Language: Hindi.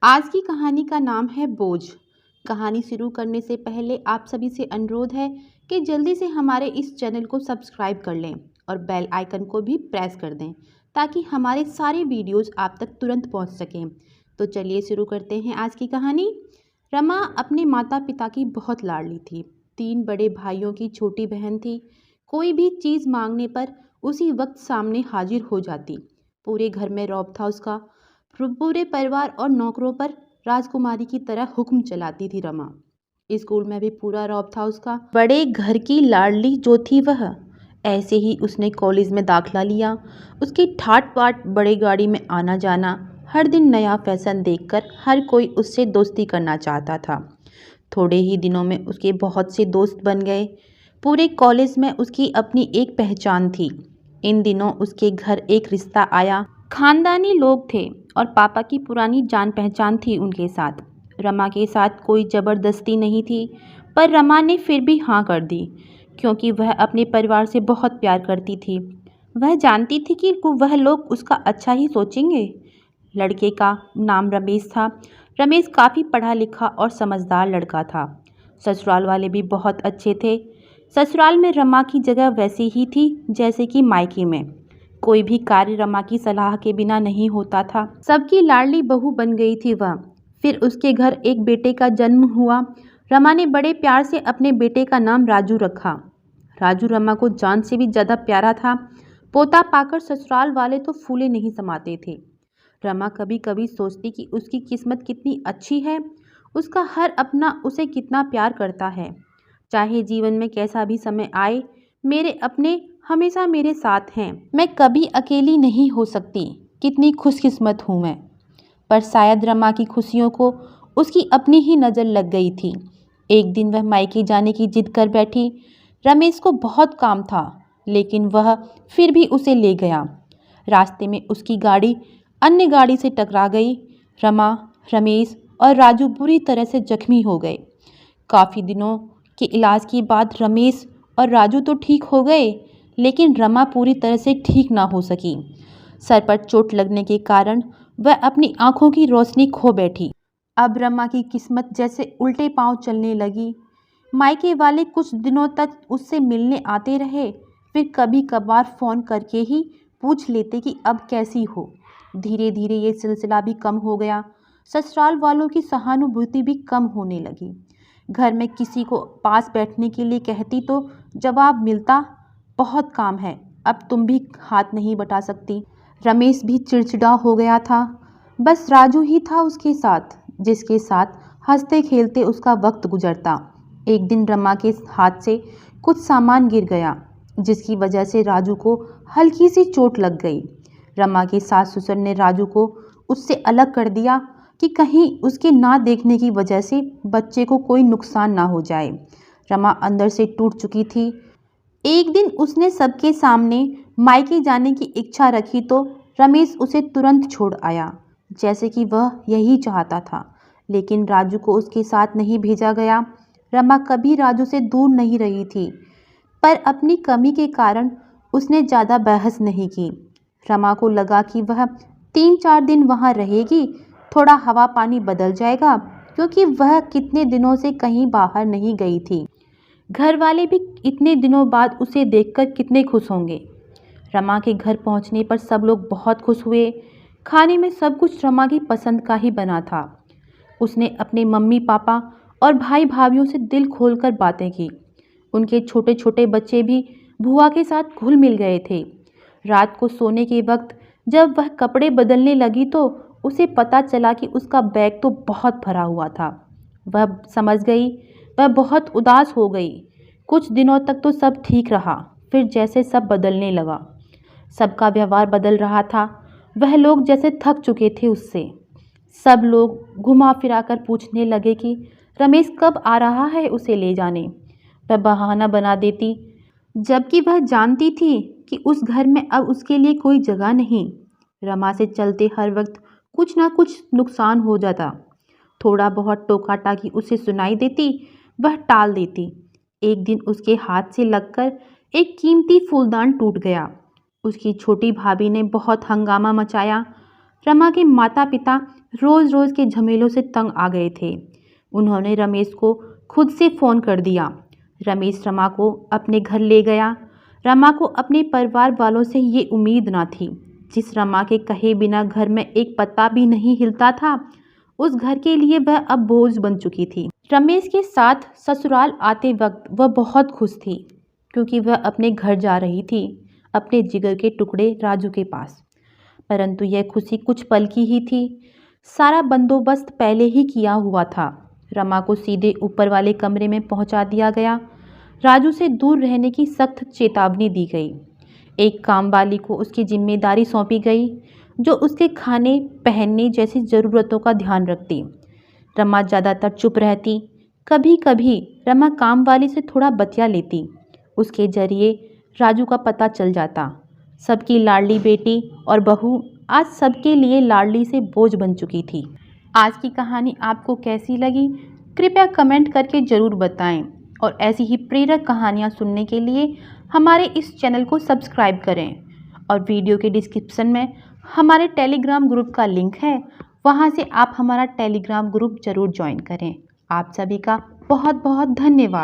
आज की कहानी का नाम है बोझ। कहानी शुरू करने से पहले आप सभी से अनुरोध है कि जल्दी से हमारे इस चैनल को सब्सक्राइब कर लें और बेल आइकन को भी प्रेस कर दें ताकि हमारे सारे वीडियोस आप तक तुरंत पहुंच सकें। तो चलिए शुरू करते हैं आज की कहानी। रमा अपने माता पिता की बहुत लाडली थी। 3 बड़े भाइयों की छोटी बहन थी। कोई भी चीज़ मांगने पर उसी वक्त सामने हाजिर हो जाती। पूरे घर में रौब था उसका। पूरे परिवार और नौकरों पर राजकुमारी की तरह हुक्म चलाती थी रमा। स्कूल में भी पूरा रौब था उसका। बड़े घर की लाडली जो थी वह। ऐसे ही उसने कॉलेज में दाखला लिया। उसकी ठाट बाट बड़ी गाड़ी में आना जाना, हर दिन नया फैशन देखकर हर कोई उससे दोस्ती करना चाहता था। थोड़े ही दिनों में उसके बहुत से दोस्त बन गए। पूरे कॉलेज में उसकी अपनी एक पहचान थी। इन दिनों उसके घर एक रिश्ता आया। खानदानी लोग थे और पापा की पुरानी जान पहचान थी उनके साथ। रमा के साथ कोई ज़बरदस्ती नहीं थी, पर रमा ने फिर भी हाँ कर दी क्योंकि वह अपने परिवार से बहुत प्यार करती थी। वह जानती थी कि वह लोग उसका अच्छा ही सोचेंगे। लड़के का नाम रमेश था। रमेश काफ़ी पढ़ा लिखा और समझदार लड़का था। ससुराल वाले भी बहुत अच्छे थे। ससुराल में रमा की जगह वैसी ही थी जैसे कि मायके में। कोई भी कार्य रमा की सलाह के बिना नहीं होता था। सबकी लाडली बहू बन गई थी वह। फिर उसके घर एक बेटे का जन्म हुआ। रमा ने बड़े प्यार से अपने बेटे का नाम राजू रखा। राजू रमा को जान से भी ज़्यादा प्यारा था। पोता पाकर ससुराल वाले तो फूले नहीं समाते थे। रमा कभी कभी सोचती कि उसकी किस्मत कितनी अच्छी है। उसका हर अपना उसे कितना प्यार करता है। चाहे जीवन में कैसा भी समय आए, मेरे अपने हमेशा मेरे साथ हैं। मैं कभी अकेली नहीं हो सकती। कितनी खुशकिस्मत हूँ मैं। पर शायद रमा की खुशियों को उसकी अपनी ही नज़र लग गई थी। एक दिन वह मायके जाने की जिद कर बैठी। रमेश को बहुत काम था, लेकिन वह फिर भी उसे ले गया। रास्ते में उसकी गाड़ी अन्य गाड़ी से टकरा गई। रमा, रमेश और राजू बुरी तरह से जख्मी हो गए। काफ़ी दिनों के इलाज के बाद रमेश और राजू तो ठीक हो गए, लेकिन रमा पूरी तरह से ठीक ना हो सकी। सर पर चोट लगने के कारण वह अपनी आंखों की रोशनी खो बैठी। अब रमा की किस्मत जैसे उल्टे पांव चलने लगी। मायके वाले कुछ दिनों तक उससे मिलने आते रहे, फिर कभी कभार फ़ोन करके ही पूछ लेते कि अब कैसी हो। धीरे धीरे ये सिलसिला भी कम हो गया। ससुराल वालों की सहानुभूति भी कम होने लगी। घर में किसी को पास बैठने के लिए कहती तो जवाब मिलता, बहुत काम है, अब तुम भी हाथ नहीं बटा सकती। रमेश भी चिड़चिड़ा हो गया था। बस राजू ही था उसके साथ, जिसके साथ हंसते खेलते उसका वक्त गुजरता। एक दिन रमा के हाथ से कुछ सामान गिर गया, जिसकी वजह से राजू को हल्की सी चोट लग गई। रमा के सास ससुर ने राजू को उससे अलग कर दिया कि कहीं उसके ना देखने की वजह से बच्चे को कोई नुकसान ना हो जाए। रमा अंदर से टूट चुकी थी। एक दिन उसने सबके सामने मायके जाने की इच्छा रखी तो रमेश उसे तुरंत छोड़ आया, जैसे कि वह यही चाहता था। लेकिन राजू को उसके साथ नहीं भेजा गया। रमा कभी राजू से दूर नहीं रही थी, पर अपनी कमी के कारण उसने ज़्यादा बहस नहीं की। रमा को लगा कि वह 3-4 दिन वहाँ रहेगी, थोड़ा हवा पानी बदल जाएगा, क्योंकि वह कितने दिनों से कहीं बाहर नहीं गई थी। घर वाले भी इतने दिनों बाद उसे देखकर कितने खुश होंगे। रमा के घर पहुंचने पर सब लोग बहुत खुश हुए। खाने में सब कुछ रमा की पसंद का ही बना था। उसने अपने मम्मी पापा और भाई भाभीयों से दिल खोलकर बातें की। उनके छोटे छोटे बच्चे भी बुआ के साथ घुल मिल गए थे। रात को सोने के वक्त जब वह कपड़े बदलने लगी तो उसे पता चला कि उसका बैग तो बहुत भरा हुआ था। वह समझ गई। वह बहुत उदास हो गई। कुछ दिनों तक तो सब ठीक रहा, फिर जैसे सब बदलने लगा। सबका व्यवहार बदल रहा था। वह लोग जैसे थक चुके थे उससे। सब लोग घुमा फिरा कर पूछने लगे कि रमेश कब आ रहा है उसे ले जाने। वह बहाना बना देती, जबकि वह जानती थी कि उस घर में अब उसके लिए कोई जगह नहीं। रमा से चलते हर वक्त कुछ ना कुछ नुकसान हो जाता। थोड़ा बहुत टोका टाकी उसे सुनाई देती, वह टाल देती। एक दिन उसके हाथ से लगकर एक कीमती फूलदान टूट गया। उसकी छोटी भाभी ने बहुत हंगामा मचाया। रमा के माता पिता रोज़ रोज़ के झमेलों से तंग आ गए थे। उन्होंने रमेश को खुद से फ़ोन कर दिया। रमेश रमा को अपने घर ले गया। रमा को अपने परिवार वालों से ये उम्मीद ना थी। जिस रमा के कहे बिना घर में एक पत्ता भी नहीं हिलता था, उस घर के लिए वह अब बोझ बन चुकी थी। रमेश के साथ ससुराल आते वक्त वह बहुत खुश थी, क्योंकि वह अपने घर जा रही थी, अपने जिगर के टुकड़े राजू के पास। परंतु यह खुशी कुछ पल की ही थी। सारा बंदोबस्त पहले ही किया हुआ था। रमा को सीधे ऊपर वाले कमरे में पहुंचा दिया गया। राजू से दूर रहने की सख्त चेतावनी दी गई। एक काम वाली को उसकी जिम्मेदारी सौंपी गई, जो उसके खाने पहनने जैसी ज़रूरतों का ध्यान रखती। रमा ज़्यादातर चुप रहती। कभी कभी रमा काम वाली से थोड़ा बतिया लेती। उसके जरिए राजू का पता चल जाता। सबकी लाडली बेटी और बहू आज सबके लिए लाडली से बोझ बन चुकी थी। आज की कहानी आपको कैसी लगी, कृपया कमेंट करके ज़रूर बताएं और ऐसी ही प्रेरक कहानियाँ सुनने के लिए हमारे इस चैनल को सब्सक्राइब करें। और वीडियो के डिस्क्रिप्शन में हमारे टेलीग्राम ग्रुप का लिंक है, वहाँ से आप हमारा टेलीग्राम ग्रुप ज़रूर ज्वाइन करें। आप सभी का बहुत बहुत धन्यवाद।